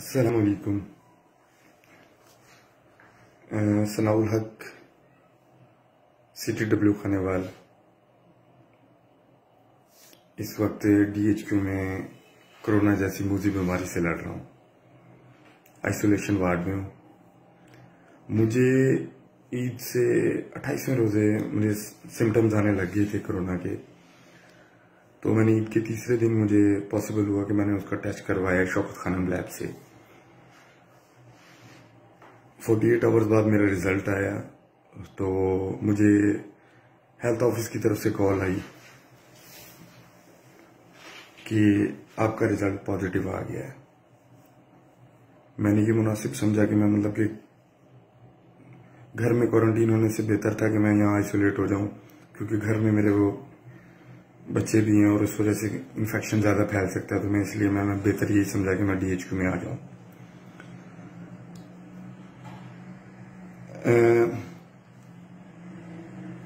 अस्सलाम वालेकुम। सनाउल हक CTW खानेवाल इस वक्त DHQ में कोरोना जैसी मूजी बीमारी से लड़ रहा हूँ। आइसोलेशन वार्ड में हूँ। मुझे ईद से 28वें रोजे मुझे सिम्टम्स आने लग गए थे कोरोना के। तो मैंने ईद के तीसरे दिन मुझे पॉसिबल हुआ कि मैंने उसका टेस्ट करवाया शौकत खानम लैब से। 48 आवर्स बाद मेरा रिजल्ट आया तो मुझे हेल्थ ऑफिस की तरफ से कॉल आई कि आपका रिजल्ट पॉजिटिव आ गया है। मैंने ये मुनासिब समझा कि मैं कि घर में क्वारंटीन होने से बेहतर था कि मैं यहाँ आइसोलेट हो जाऊं, क्योंकि घर में मेरे वो बच्चे भी हैं और उस वजह से इन्फेक्शन ज्यादा फैल सकता है। तो मैं इसलिए मैं बेहतर यही समझा कि मैं DHQ में आ जाऊं।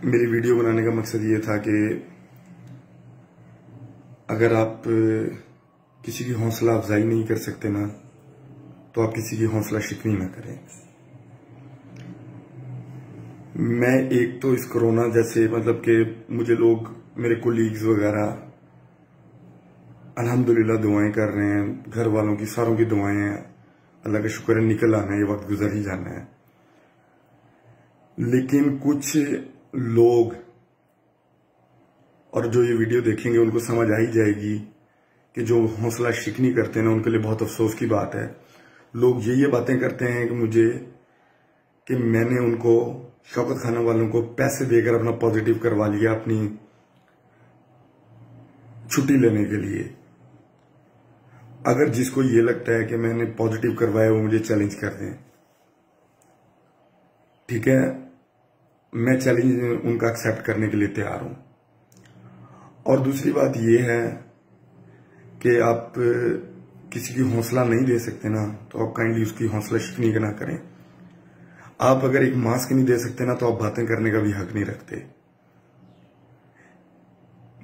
मेरी वीडियो बनाने का मकसद ये था कि अगर आप किसी की हौसला अफजाई नहीं कर सकते ना, तो आप किसी की हौसला शिकनी ना करें। मैं एक तो इस कोरोना जैसे कि मुझे लोग मेरे कोलीग्स वगैरह अल्हम्दुलिल्लाह दुआएं कर रहे हैं, घर वालों की सारों की दुआएं हैं, अल्लाह का शुक्र है निकल आना है, ये वक्त गुजर ही जाना है। लेकिन कुछ लोग और जो ये वीडियो देखेंगे उनको समझ आ ही जाएगी कि जो हौसला शिकनी करते हैं ना, उनके लिए बहुत अफसोस की बात है। लोग ये बातें करते हैं कि मैंने उनको शौकत खाना वालों को पैसे देकर अपना पॉजिटिव करवा लिया अपनी छुट्टी लेने के लिए। अगर जिसको ये लगता है कि मैंने पॉजिटिव करवाया वो मुझे चैलेंज कर दें, ठीक है, मैं चैलेंज उनका एक्सेप्ट करने के लिए तैयार हूं। और दूसरी बात यह है कि आप किसी की हौसला नहीं दे सकते ना, तो आप काइंडली उसकी हौसला शिकनी ना करें। आप अगर एक मास्क नहीं दे सकते ना, तो आप बातें करने का भी हक नहीं रखते।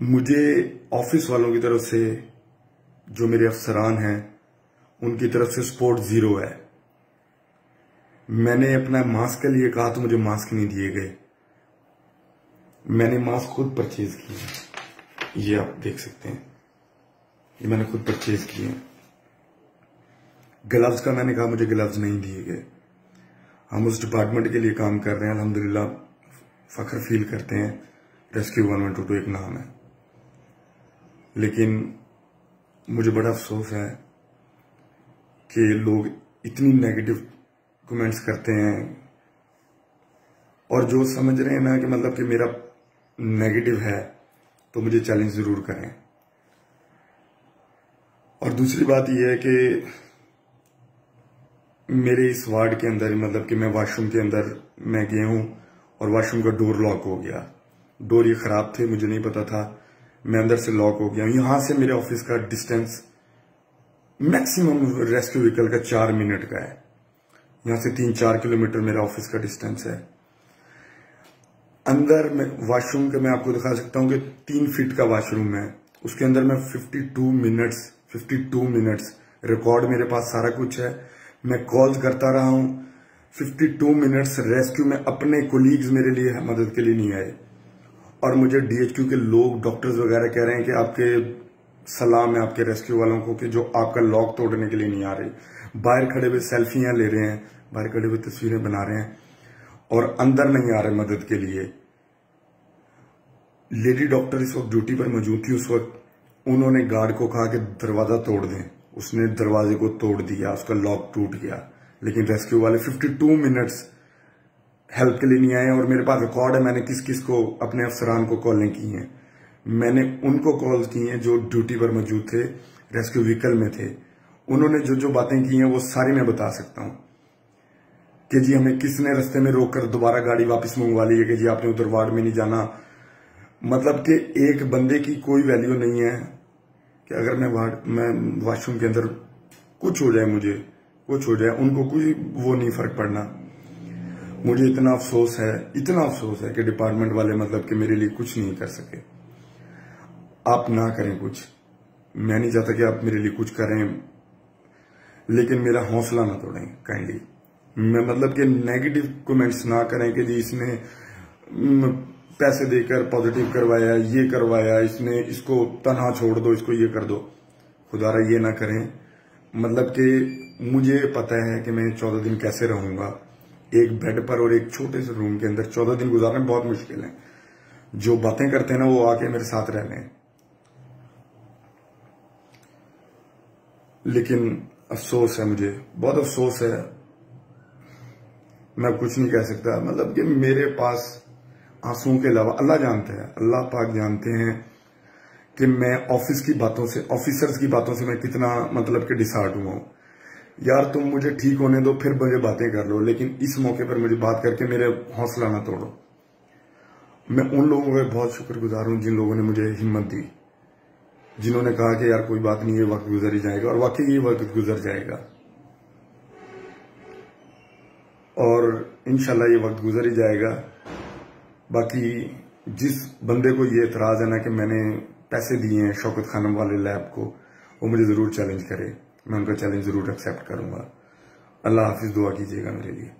मुझे ऑफिस वालों की तरफ से, जो मेरे अफसरान हैं, उनकी तरफ से सपोर्ट जीरो है। मैंने अपना मास्क के लिए कहा तो मुझे मास्क नहीं दिए गए। मैंने मास्क खुद परचेज किए, ये आप देख सकते हैं, ये मैंने खुद परचेज किए हैं। ग्लव्स का मैंने कहा, मुझे ग्लव्स नहीं दिए गए। हम उस डिपार्टमेंट के लिए काम कर रहे हैं, अल्हम्दुलिल्लाह फख्र फील करते हैं। रेस्क्यू 1122 एक नाम है। लेकिन मुझे बड़ा अफसोस है कि लोग इतनी नेगेटिव कमेंट्स करते हैं, और जो समझ रहे हैं ना कि मेरा नेगेटिव है तो मुझे चैलेंज जरूर करें। और दूसरी बात यह है कि मेरे इस वार्ड के अंदर कि मैं वॉशरूम के अंदर मैं गया हूं और वॉशरूम का डोर लॉक हो गया। डोर ये खराब थे, मुझे नहीं पता था, मैं अंदर से लॉक हो गया। यहां से मेरे ऑफिस का डिस्टेंस मैक्सिमम रेस्क्यू व्हीकल का 4 मिनट का है। यहां से 3-4 किलोमीटर मेरा ऑफिस का डिस्टेंस है। अंदर में वॉशरूम के मैं आपको दिखा सकता हूं कि 3 फीट का वॉशरूम है। उसके अंदर मैं 52 मिनट्स रिकॉर्ड मेरे पास सारा कुछ है। मैं कॉल्स करता रहा हूं 52 मिनट्स। रेस्क्यू में अपने कोलीग्स मेरे लिए मदद के लिए नहीं आए, और मुझे DHQ के लोग, डॉक्टर्स वगैरह कह रहे हैं कि आपके सलाम है आपके रेस्क्यू वालों को कि जो आपका लॉक तोड़ने के लिए नहीं आ रहे। बाहर खड़े हुए सेल्फियां ले रहे हैं, बाहर खड़े हुए तस्वीरें बना रहे हैं, और अंदर नहीं आ रहे मदद के लिए। लेडी डॉक्टर इस वक्त ड्यूटी पर मौजूद थी। उस वक्त उन्होंने गार्ड को कहा कि दरवाजा तोड़ दें। उसने दरवाजे को तोड़ दिया, उसका लॉक टूट गया। लेकिन रेस्क्यू वाले 52 मिनट्स हेल्प के लिए नहीं आए। और मेरे पास रिकॉर्ड है, मैंने किस किस को, अपने अफसरान को कॉलें की हैं। मैंने उनको कॉल की हैं जो ड्यूटी पर मौजूद थे, रेस्क्यू व्हीकल में थे। उन्होंने जो बातें की हैं वो सारी मैं बता सकता हूं कि जी हमें किसने रास्ते में रोककर दोबारा गाड़ी वापस मंगवा ली है कि जी आपने उधर वार्ड में नहीं जाना। कि एक बंदे की कोई वैल्यू नहीं है कि अगर मैं वॉशरूम के अंदर कुछ हो जाए, मुझे कुछ हो जाए, उनको कोई वो नहीं फर्क पड़ना। मुझे इतना अफसोस है कि डिपार्टमेंट वाले कि मेरे लिए कुछ नहीं कर सके। आप ना करें कुछ, मैं नहीं चाहता कि आप मेरे लिए कुछ करें, लेकिन मेरा हौसला ना तोड़ें काइंडली। मैं मतलब कि नेगेटिव कमेंट्स ना करें कि जी इसने पैसे देकर पॉजिटिव करवाया, ये करवाया, इसने इसको तनहा छोड़ दो, इसको ये कर दो। खुदारा ये ना करें। मतलब कि मुझे पता है कि मैं 14 दिन कैसे रहूंगा एक बेड पर और एक छोटे से रूम के अंदर। 14 दिन गुजारना बहुत मुश्किल है। जो बातें करते हैं ना वो आके मेरे साथ रह लें। लेकिन अफसोस है, मुझे बहुत अफसोस है, मैं कुछ नहीं कह सकता। मतलब कि मेरे पास आंसुओं के अलावा, अल्लाह जानते हैं, अल्लाह पाक जानते हैं कि मैं ऑफिस की बातों से, ऑफिसर्स की बातों से मैं कितना मतलब कि डिसहार्ट हुआ हूं। यार तुम मुझे ठीक होने दो, फिर मुझे बातें कर लो, लेकिन इस मौके पर मुझे बात करके मेरे हौसला ना तोड़ो। मैं उन लोगों का बहुत शुक्रगुजार हूं जिन लोगों ने मुझे हिम्मत दी, जिन्होंने कहा कि यार कोई बात नहीं, ये वक्त गुजर ही जाएगा। और वाकई ये वक्त गुजर जाएगा और इंशाल्लाह ये वक्त गुजर ही जाएगा। बाकी जिस बंदे को ये एतराज है ना कि मैंने पैसे दिए हैं शौकत खानम वाले लैब को, वो मुझे जरूर चैलेंज करे, मैं उनका चैलेंज जरूर एक्सेप्ट करूंगा। अल्लाह हाफिज, दुआ कीजिएगा मेरे लिए।